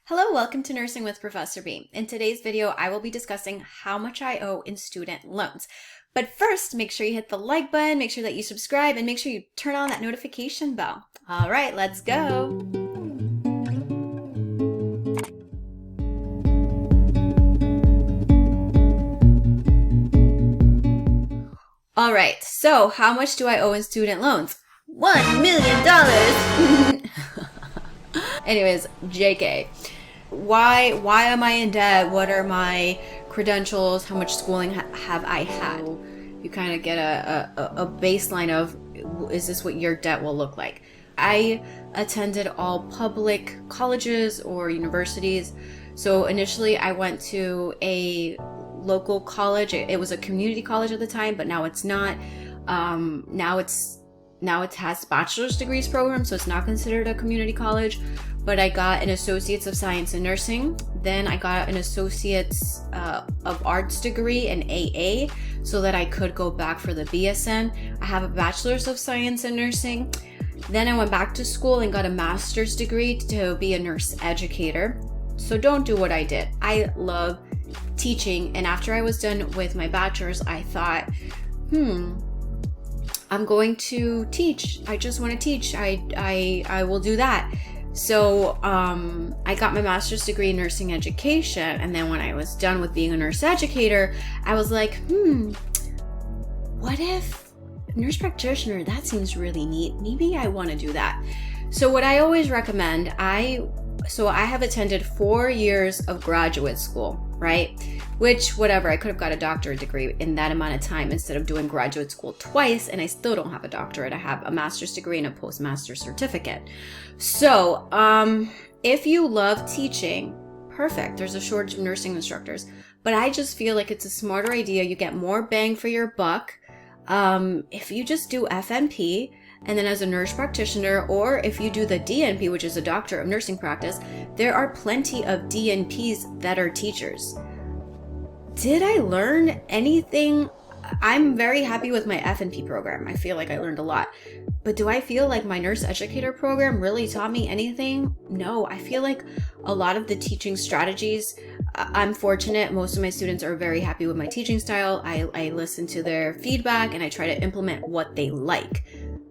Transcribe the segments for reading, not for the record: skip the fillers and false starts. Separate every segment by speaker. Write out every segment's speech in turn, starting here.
Speaker 1: Hello, welcome to Nursing with Professor B. In today's video, I will be discussing how much I owe in student loans. But first, make sure you hit the like button, make sure that you subscribe, and make sure you turn on that notification bell. All right, let's go. All right, so how much do I owe in student loans? $1 million. Anyways, JK. Why am I in debt? What are my credentials? How much schooling have I had? You kind of get a baseline of, is this what your debt will look like? I attended all public colleges or universities. So initially I went to a local college. It was a community college at the time, but now it's not. Now it has bachelor's degrees program, so it's not considered a community college. But I got an Associates of Science in Nursing. Then I got an Associates of Arts degree in AA so that I could go back for the BSN. I have a Bachelor's of Science in Nursing. Then I went back to school and got a master's degree to be a nurse educator. So don't do what I did. I love teaching, and after I was done with my bachelor's, I thought, I'm going to teach. I just want to teach. I will do that. So I got my master's degree in nursing education, and then when I was done with being a nurse educator, I was like, what if nurse practitioner? That seems really neat. Maybe I want to do that. So what I always recommend, I have attended 4 years of graduate school, right? Which, whatever, I could have got a doctorate degree in that amount of time instead of doing graduate school twice, and I still don't have a doctorate. I have a master's degree and a postmaster's certificate. So, if you love teaching, perfect. There's a shortage of nursing instructors, but I just feel like it's a smarter idea. You get more bang for your buck. If you just do FNP, and then as a nurse practitioner, or if you do the DNP, which is a doctor of nursing practice, there are plenty of DNPs that are teachers. Did I learn anything? I'm very happy with my FNP program. I feel like I learned a lot. But do I feel like my nurse educator program really taught me anything? No, I feel like a lot of the teaching strategies, I'm fortunate. Most of my students are very happy with my teaching style. I listen to their feedback and I try to implement what they like.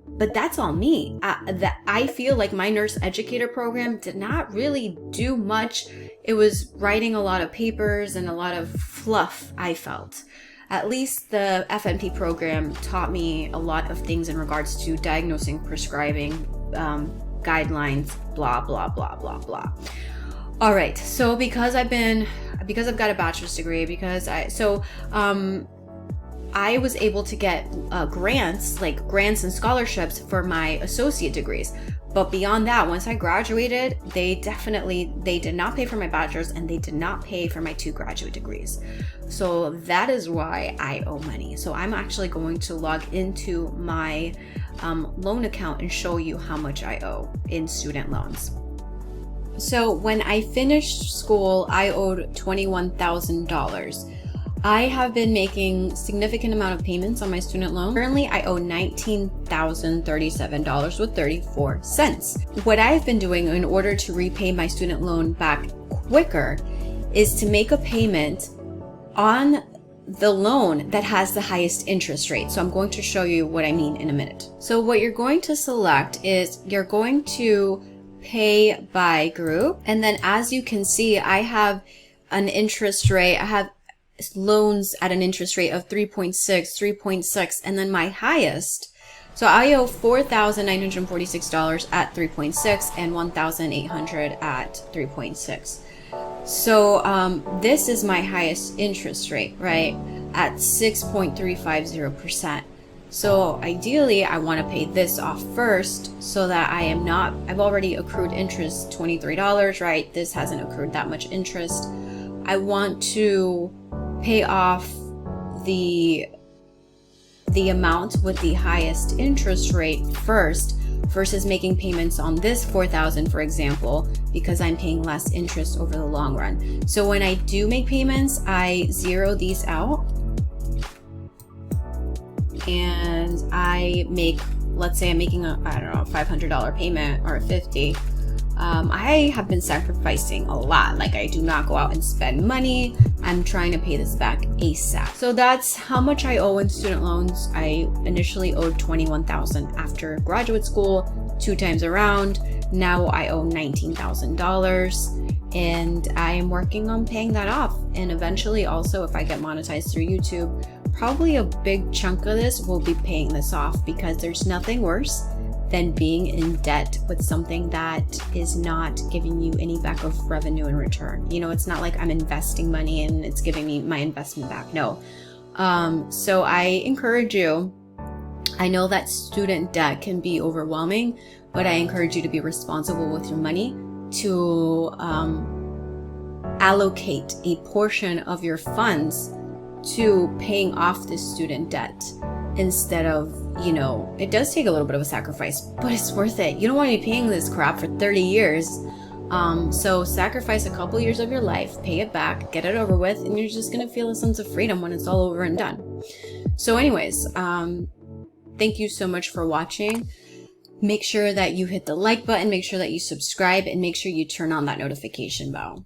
Speaker 1: But that's all me. I feel like my nurse educator program did not really do much. It was writing a lot of papers and a lot of fluff, I felt. At least the FNP program taught me a lot of things in regards to diagnosing, prescribing, guidelines, blah, blah, blah, blah, blah. All right, so because I've got a bachelor's degree, I was able to get grants and scholarships for my associate degrees. But beyond that, once I graduated, they did not pay for my bachelor's, and they did not pay for my 2 graduate degrees. So that is why I owe money. So I'm actually going to log into my loan account and show you how much I owe in student loans. So when I finished school, I owed $21,000. I have been making significant amount of payments on my student loan. Currently, I owe $19,037.34. What I've been doing in order to repay my student loan back quicker is to make a payment on the loan that has the highest interest rate. So I'm going to show you what I mean in a minute. So what you're going to select is you're going to pay by group. And then as you can see, I have an interest rate. I have loans at an interest rate of 3.6, and then my highest. So I owe $4,946 at 3.6 and $1,800 at 3.6. So this is my highest interest rate, right? At 6.350%. So ideally, I want to pay this off first so that I've already accrued interest $23, right? This hasn't accrued that much interest. I want to pay off the amount with the highest interest rate first versus making payments on this $4,000, for example, because I'm paying less interest over the long run. So when I do make payments, I zero these out and I make, let's say I'm making a, I don't know, $500 payment or a $50. I have been sacrificing a lot. Like, I do not go out and spend money. I'm trying to pay this back ASAP. So that's how much I owe in student loans. I initially owed $21,000 after graduate school, 2 times around. Now I owe $19,000, and I am working on paying that off. And eventually also, if I get monetized through YouTube, probably a big chunk of this will be paying this off, because there's nothing worse than being in debt with something that is not giving you any back of revenue in return. You know, it's not like I'm investing money and it's giving me my investment back. No. So I encourage you, I know that student debt can be overwhelming, but I encourage you to be responsible with your money, to allocate a portion of your funds to paying off this student debt, instead of, you know, it does take a little bit of a sacrifice, but it's worth it. You don't want to be paying this crap for 30 years. So sacrifice a couple years of your life, pay it back, get it over with, and you're just going to feel a sense of freedom when it's all over and done. So anyways, thank you so much for watching. Make sure that you hit the like button, make sure that you subscribe, and make sure you turn on that notification bell.